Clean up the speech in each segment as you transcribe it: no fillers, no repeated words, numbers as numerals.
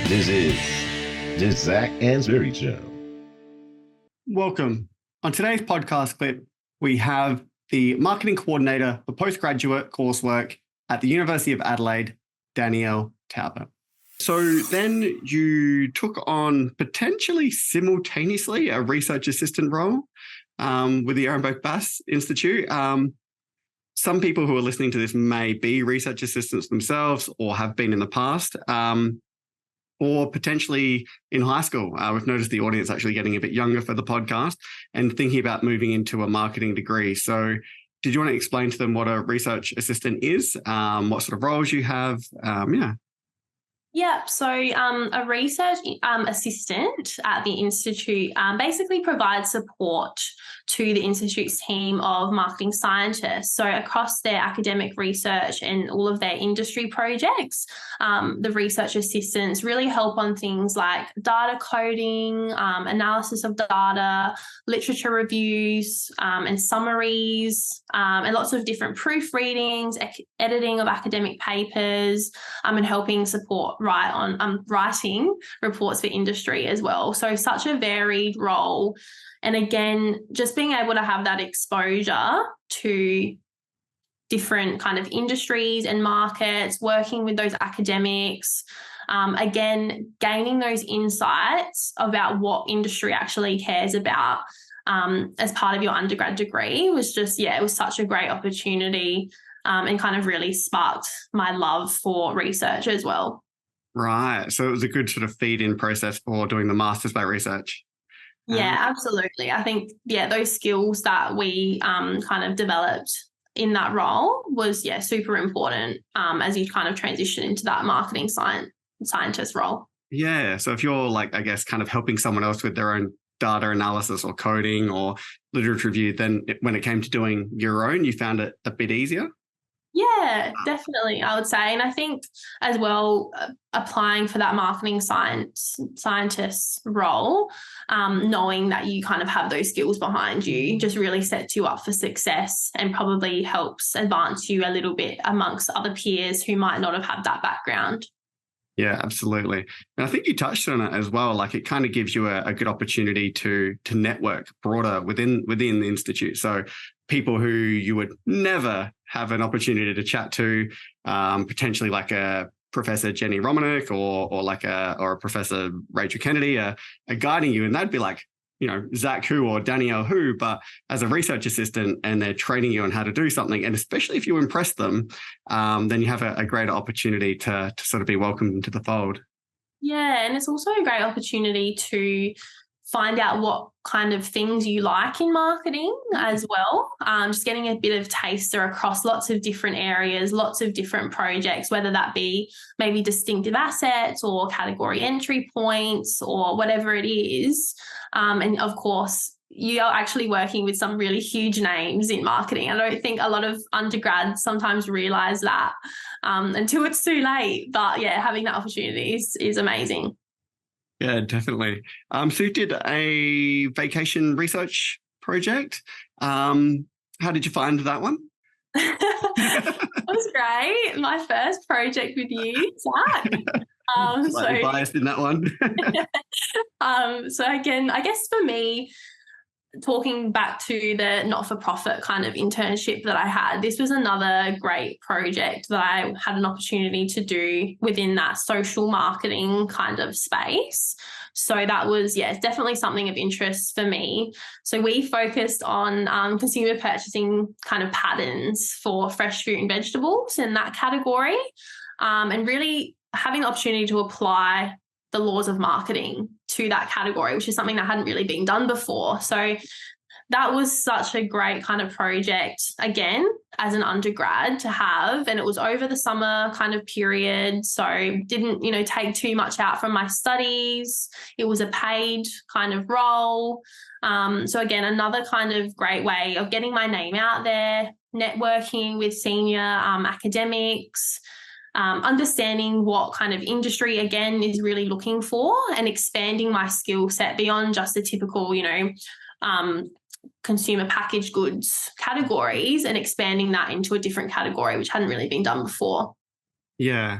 This is the Zac Anesbury Show. Welcome. On today's podcast clip, we have the marketing coordinator for postgraduate coursework at the University of Adelaide, Danielle Talbot. So then you took on potentially simultaneously a research assistant role with the Ehrenberg-Bass Institute. Some people who are listening to this may be research assistants themselves or have been in the past, or potentially in high school. We've noticed the audience actually getting a bit younger for the podcast and thinking about moving into a marketing degree. So did you want to explain to them what a research assistant is, what sort of roles you have? Yeah, so a research assistant at the Institute basically provides support to the Institute's team of marketing scientists. So across their academic research and all of their industry projects, the research assistants really help on things like data coding, analysis of data, literature reviews and summaries, and lots of different proofreadings, editing of academic papers, and helping support writing reports for industry as well. So such a varied role. And again, just being able to have that exposure to different kind of industries and markets, working with those academics, again, gaining those insights about what industry actually cares about as part of your undergrad degree was just, it was such a great opportunity and kind of really sparked my love for research as well. Right. So it was a good sort of feed-in process for doing the Masters by Research. Yeah, absolutely. I think, those skills that we kind of developed in that role was, super important as you kind of transition into that marketing scientist role. Yeah. So if you're kind of helping someone else with their own data analysis or coding or literature review, then when it came to doing your own, you found it a bit easier? Yeah, definitely, I would say. And I think as well, applying for that marketing scientist role, knowing that you kind of have those skills behind you just really sets you up for success and probably helps advance you a little bit amongst other peers who might not have had that background. Yeah, absolutely. And I think you touched on it as well. Like it kind of gives you a good opportunity to network broader within the Institute. So people who you would never have an opportunity to chat to, potentially like a Professor Jenny Romanek or a Professor Rachel Kennedy are guiding you. And that'd be like, Zac who or Danielle who, but as a research assistant and they're training you on how to do something. And especially if you impress them, then you have a greater opportunity to sort of be welcomed into the fold. Yeah. And it's also a great opportunity to find out what kind of things you like in marketing as well. Just getting a bit of taster across lots of different areas, lots of different projects, whether that be maybe distinctive assets or category entry points or whatever it is. And of course, you are actually working with some really huge names in marketing. I don't think a lot of undergrads sometimes realise that until it's too late. But having that opportunity is amazing. Yeah, definitely. So you did a vacation research project. How did you find that one? That was great. My first project with you, Zac. Slightly biased in that one. So again, I guess for me, talking back to the not-for-profit kind of internship that I had, this was another great project that I had an opportunity to do within that social marketing kind of space. So that was, definitely something of interest for me. So we focused on consumer purchasing kind of patterns for fresh fruit and vegetables in that category, and really having the opportunity to apply the laws of marketing to that category, which is something that hadn't really been done before. So that was such a great kind of project, again, as an undergrad to have. And it was over the summer kind of period. So didn't, take too much out from my studies. It was a paid kind of role. So again, another kind of great way of getting my name out there, networking with senior academics, understanding what kind of industry, again, is really looking for and expanding my skill set beyond just the typical, consumer packaged goods categories and expanding that into a different category, which hadn't really been done before. Yeah.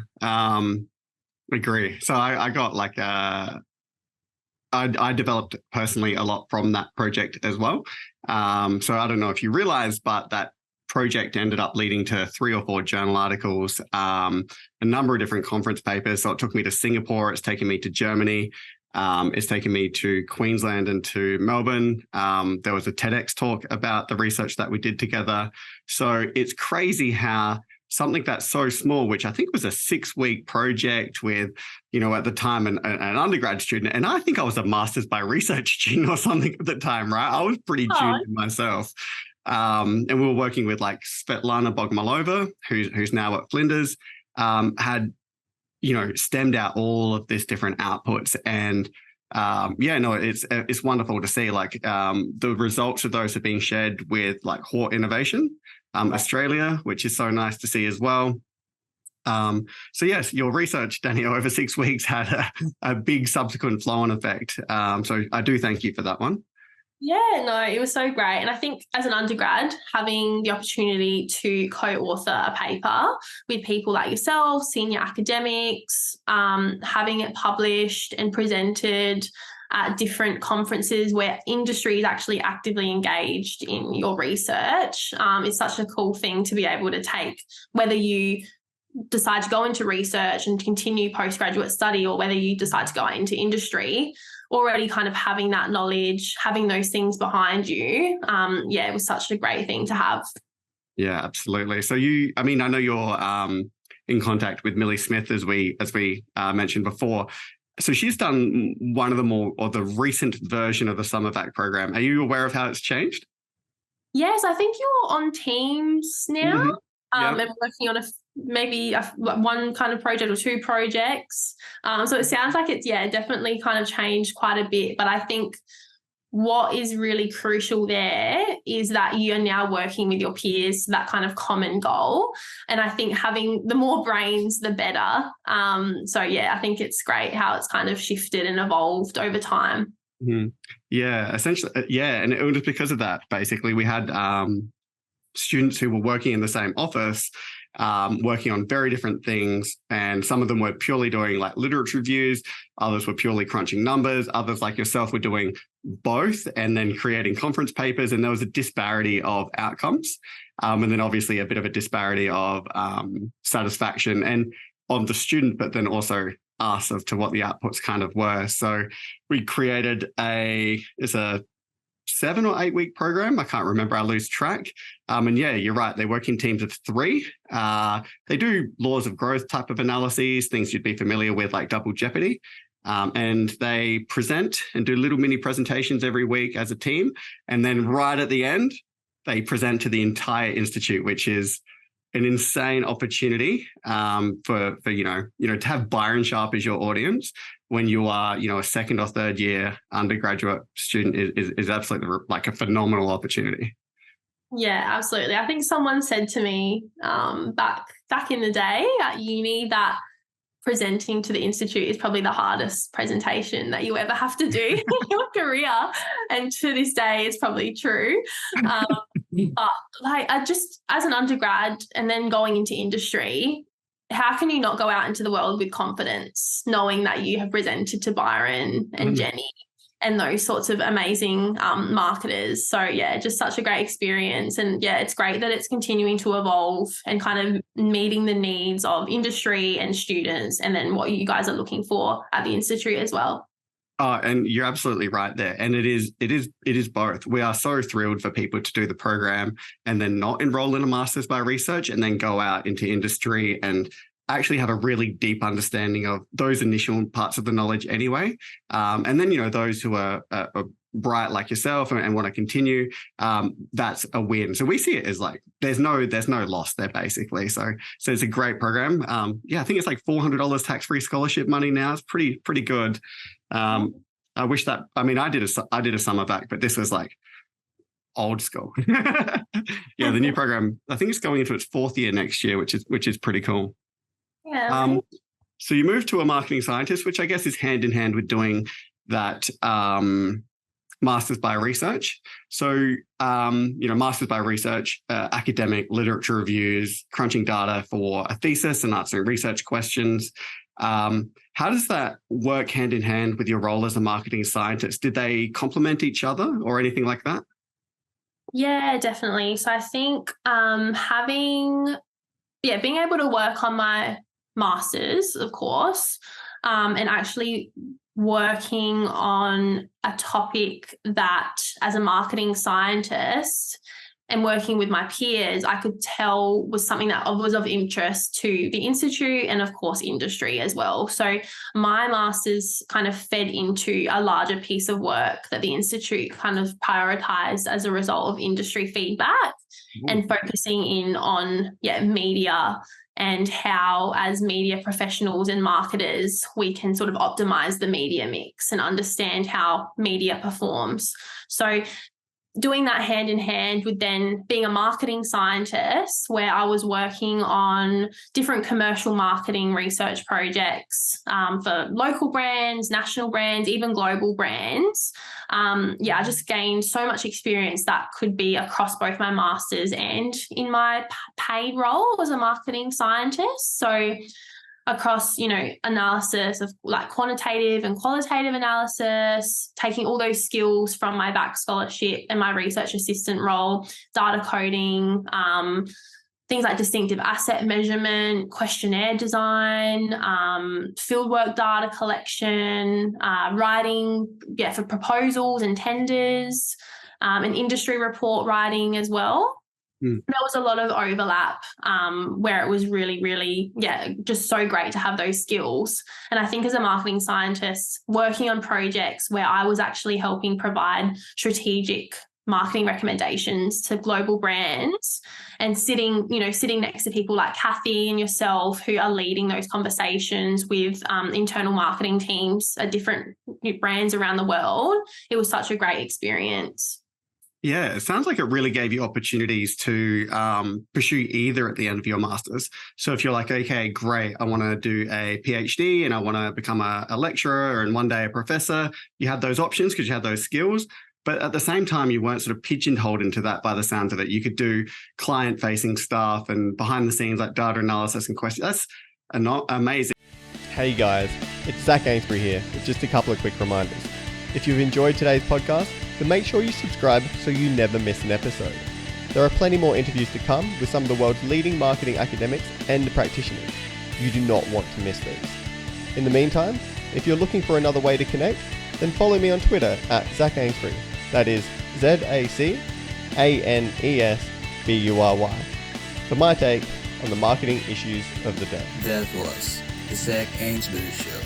Agree. So I got like I developed personally a lot from that project as well. So I don't know if you realize, but that project ended up leading to 3 or 4 journal articles, a number of different conference papers. So it took me to Singapore. It's taken me to Germany. It's taken me to Queensland and to Melbourne. There was a TEDx talk about the research that we did together. So it's crazy how something that's so small, which I think was a 6-week project with, at the time an undergrad student, and I think I was a master's by research student or something at the time, right? I was pretty junior myself. And we were working with like Svetlana Bogmalova, who's now at Flinders, had, stemmed out all of this different outputs. And it's wonderful to see like the results of those are being shared with like Hort Innovation Australia, which is so nice to see as well. So yes, your research, Danielle, over 6 weeks had a big subsequent flow-on effect. So I do thank you for that one. Yeah, no, it was so great. And I think as an undergrad, having the opportunity to co-author a paper with people like yourself, senior academics, having it published and presented at different conferences where industry is actually actively engaged in your research, is such a cool thing to be able to take, whether you decide to go into research and continue postgraduate study or whether you decide to go into industry. Already kind of having that knowledge, having those things behind you, it was such a great thing to have. Yeah, absolutely. So I know you're in contact with Millie Smith as we mentioned before. So she's done one of the recent version of the SummerVac program. Are you aware of how it's changed? Yes, I think you're on Teams now. Mm-hmm. And working on one kind of project or 2 projects. So it sounds like it's, definitely kind of changed quite a bit. But I think what is really crucial there is that you're now working with your peers, that kind of common goal. And I think having the more brains, the better. I think it's great how it's kind of shifted and evolved over time. Mm-hmm. Yeah, essentially. And it was because of that. Basically, we had students who were working in the same office, working on very different things. And some of them were purely doing like literature reviews. Others were purely crunching numbers. Others like yourself were doing both and then creating conference papers. And there was a disparity of outcomes. And then obviously a bit of a disparity of satisfaction and on the student, but then also us as to what the outputs kind of were. So we created it's a 7 or 8 week program. I can't remember. I lose track. And you're right. They work in teams of 3. They do laws of growth type of analyses, things you'd be familiar with, like Double Jeopardy. And they present and do little mini presentations every week as a team. And then right at the end, they present to the entire institute, which is an insane opportunity for to have Byron Sharp as your audience when you are, a second or third year undergraduate student is absolutely like a phenomenal opportunity. Yeah, absolutely. I think someone said to me back in the day at uni that presenting to the institute is probably the hardest presentation that you ever have to do in your career. And to this day, it's probably true. But I just, as an undergrad and then going into industry, how can you not go out into the world with confidence, knowing that you have presented to Byron and Jenny and those sorts of amazing marketers? So, just such a great experience. And, it's great that it's continuing to evolve and kind of meeting the needs of industry and students and then what you guys are looking for at the institute as well. And you're absolutely right there. And it is both. We are so thrilled for people to do the program and then not enroll in a master's by research and then go out into industry and actually have a really deep understanding of those initial parts of the knowledge anyway. And then, those who are bright like yourself and want to continue, that's a win. So we see it as like, there's no loss there basically. So it's a great program. I think it's like $400 tax-free scholarship money now. It's pretty good. I wish that, I did a SummerVac, but this was like old school. The new program, I think it's going into its 4th year next year, which is pretty cool. Yeah. So you moved to a marketing scientist, which I guess is hand in hand with doing that master's by research. So, master's by research, academic literature reviews, crunching data for a thesis and answering research questions. How does that work hand in hand with your role as a marketing scientist? Did they complement each other or anything like that? Yeah, definitely. So I think being able to work on my master's, of course, and actually working on a topic that as a marketing scientist and working with my peers, I could tell was something that was of interest to the institute and, of course, industry as well. So my master's kind of fed into a larger piece of work that the institute kind of prioritized as a result of industry feedback and focusing in on media and how, as media professionals and marketers, we can sort of optimize the media mix and understand how media performs. So doing that hand in hand with then being a marketing scientist, where I was working on different commercial marketing research projects for local brands, national brands, even global brands. I just gained so much experience that could be across both my master's and in my paid role as a marketing scientist. So across, analysis of like quantitative and qualitative analysis, taking all those skills from my back scholarship and my research assistant role, data coding, things like distinctive asset measurement, questionnaire design, fieldwork data collection, writing for proposals and tenders, and industry report writing as well. There was a lot of overlap where it was really, really, just so great to have those skills. And I think as a marketing scientist, working on projects where I was actually helping provide strategic marketing recommendations to global brands and sitting next to people like Kathy and yourself who are leading those conversations with internal marketing teams at different brands around the world, it was such a great experience. Yeah, it sounds like it really gave you opportunities to pursue either at the end of your master's. So if you're like, okay, great, I want to do a PhD and I want to become a lecturer and one day a professor, you had those options because you had those skills. But at the same time, you weren't sort of pigeonholed into that by the sounds of it. You could do client-facing stuff and behind the scenes like data analysis and questions. That's amazing. Hey guys, it's Zac Anesbury here with just a couple of quick reminders. If you've enjoyed today's podcast, then make sure you subscribe so you never miss an episode. There are plenty more interviews to come with some of the world's leading marketing academics and practitioners. You do not want to miss these. In the meantime, if you're looking for another way to connect, then follow me on Twitter at Zac Anesbury. That is ZACANESBURY. For my take on the marketing issues of the day. That was the Zac Anesbury Show.